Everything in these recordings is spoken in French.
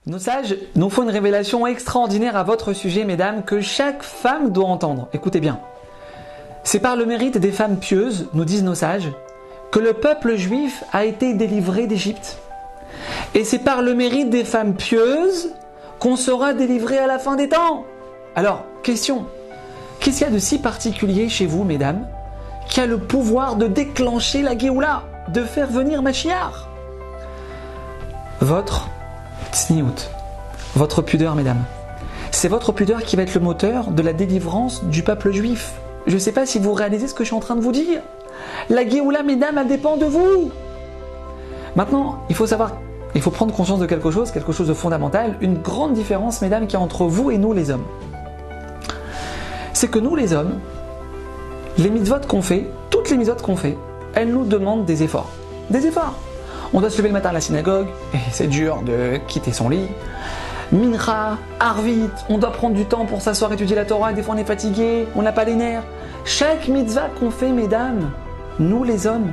Nos sages nous font une révélation extraordinaire à votre sujet, mesdames, que chaque femme doit entendre. Écoutez bien. C'est par le mérite des femmes pieuses, nous disent nos sages, que le peuple juif a été délivré d'Égypte. Et c'est par le mérite des femmes pieuses qu'on sera délivré à la fin des temps. Alors, question. Qu'est-ce qu'il y a de si particulier chez vous, mesdames, qui a le pouvoir de déclencher la Géoula, de faire venir Mashiach? Votre tsniout, votre pudeur, mesdames. C'est votre pudeur qui va être le moteur de la délivrance du peuple juif. Je ne sais pas si vous réalisez ce que je suis en train de vous dire. La Géoula, mesdames, elle dépend de vous. Maintenant, il faut prendre conscience de quelque chose de fondamental, une grande différence, mesdames, qu'il y a entre vous et nous, les hommes. C'est que nous, les hommes, les mitzvot qu'on fait, toutes les mitzvot qu'on fait, elles nous demandent des efforts. Des efforts. On doit se lever le matin à la synagogue, et c'est dur de quitter son lit. Mincha, Arvit, on doit prendre du temps pour s'asseoir, étudier la Torah, des fois on est fatigué, on n'a pas les nerfs. Chaque mitzvah qu'on fait, mesdames, nous les hommes,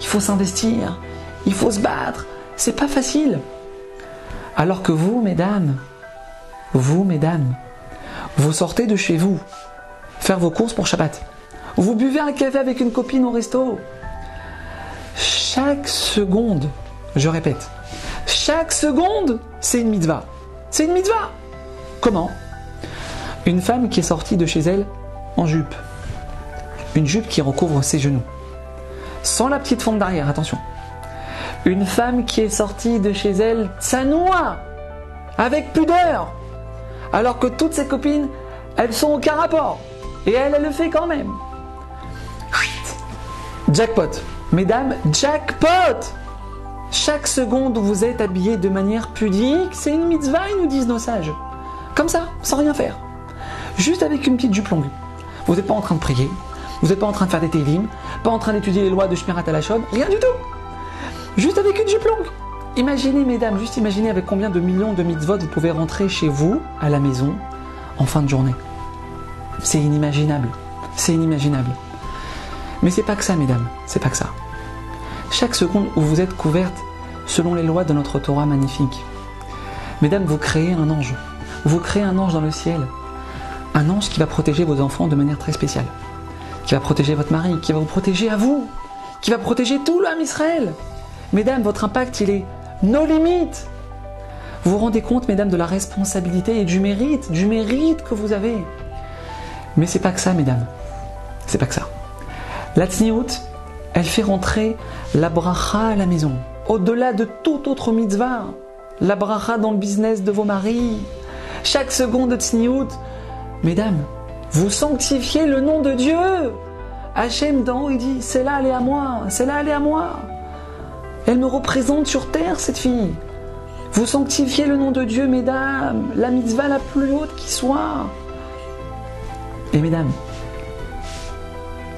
il faut s'investir, il faut se battre, c'est pas facile. Alors que vous, mesdames, vous sortez de chez vous, faire vos courses pour Shabbat. Vous buvez un café avec une copine au resto. Chaque seconde, je répète, chaque seconde, c'est une mitzvah. C'est une mitzvah. Comment? Une femme qui est sortie de chez elle en jupe. Une jupe qui recouvre ses genoux. Sans la petite fente d'arrière, attention. Une femme qui est sortie de chez elle tsanoua, avec pudeur. Alors que toutes ses copines, elles sont aucun rapport. Et elle le fait quand même. Jackpot. Mesdames, jackpot! Chaque seconde où vous êtes habillés de manière pudique, c'est une mitzvah, ils nous disent nos sages. Comme ça, sans rien faire. Juste avec une petite jupe longue. Vous n'êtes pas en train de prier, vous n'êtes pas en train de faire des télim, pas en train d'étudier les lois de Shmirat Halashon, rien du tout. Juste avec une jupe longue. Imaginez, mesdames, juste imaginez avec combien de millions de mitzvot vous pouvez rentrer chez vous, à la maison, en fin de journée. C'est inimaginable. C'est inimaginable. Mais c'est pas que ça, mesdames, c'est pas que ça. Chaque seconde où vous êtes couvertes selon les lois de notre Torah magnifique, mesdames, vous créez un ange. Vous créez un ange dans le ciel. Un ange qui va protéger vos enfants de manière très spéciale. Qui va protéger votre mari, qui va vous protéger à vous. Qui va protéger tout l'âme Israël. Mesdames, votre impact, il est no limites. Vous vous rendez compte, mesdames, de la responsabilité et du mérite que vous avez. Mais c'est pas que ça, mesdames. C'est pas que ça. La tsniout, elle fait rentrer la bracha à la maison. Au-delà de toute autre mitzvah. La bracha dans le business de vos maris. Chaque seconde de tsniout. Mesdames, vous sanctifiez le nom de Dieu. Hachem d'en haut, il dit, c'est là, elle est à moi. C'est là, elle est à moi. Elle me représente sur terre, cette fille. Vous sanctifiez le nom de Dieu, mesdames. La mitzvah la plus haute qui soit. Et mesdames,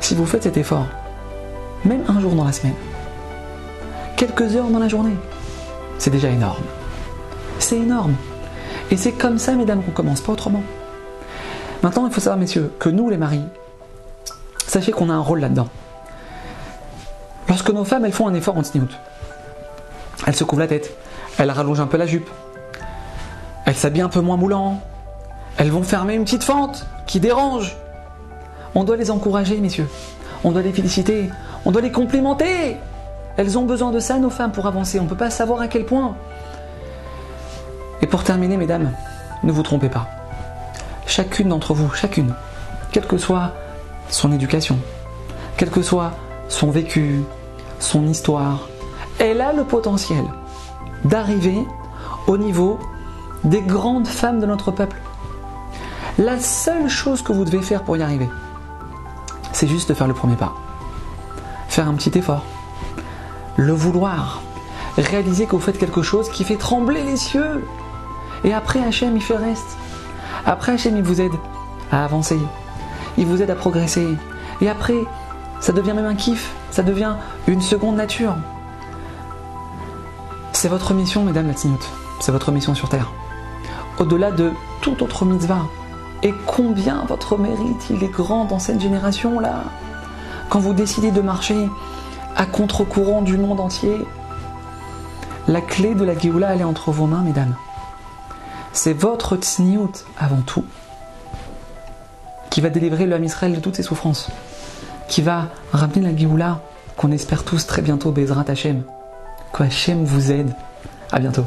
si vous faites cet effort, même un jour dans la semaine, quelques heures dans la journée, c'est déjà énorme. C'est énorme. Et c'est comme ça, mesdames, qu'on commence, pas autrement. Maintenant, il faut savoir, messieurs, que nous, les maris, sachez qu'on a un rôle là-dedans. Lorsque nos femmes, elles font un effort en tsniout, elles se couvrent la tête, elles rallongent un peu la jupe, elles s'habillent un peu moins moulant, elles vont fermer une petite fente qui dérange. On doit les encourager, messieurs. On doit les féliciter. On doit les complimenter. Elles ont besoin de ça, nos femmes, pour avancer. On ne peut pas savoir à quel point. Et pour terminer, mesdames, ne vous trompez pas. Chacune d'entre vous, chacune, quelle que soit son éducation, quel que soit son vécu, son histoire, elle a le potentiel d'arriver au niveau des grandes femmes de notre peuple. La seule chose que vous devez faire pour y arriver, c'est juste de faire le premier pas. Faire un petit effort. Le vouloir. Réaliser que vous faites quelque chose qui fait trembler les cieux. Et après, Hachem, il fait le reste. Après, Hachem, il vous aide à avancer. Il vous aide à progresser. Et après, ça devient même un kiff. Ça devient une seconde nature. C'est votre mission, mesdames la tsniout. C'est votre mission sur Terre. Au-delà de toute autre mitzvah. Et combien votre mérite, il est grand dans cette génération-là. Quand vous décidez de marcher à contre-courant du monde entier, la clé de la Géoula, elle est entre vos mains, mesdames. C'est votre tsniout avant tout qui va délivrer le Ham Israël de toutes ses souffrances, qui va ramener la Géoula qu'on espère tous très bientôt, Bezrat Hashem. Que Hashem vous aide. À bientôt.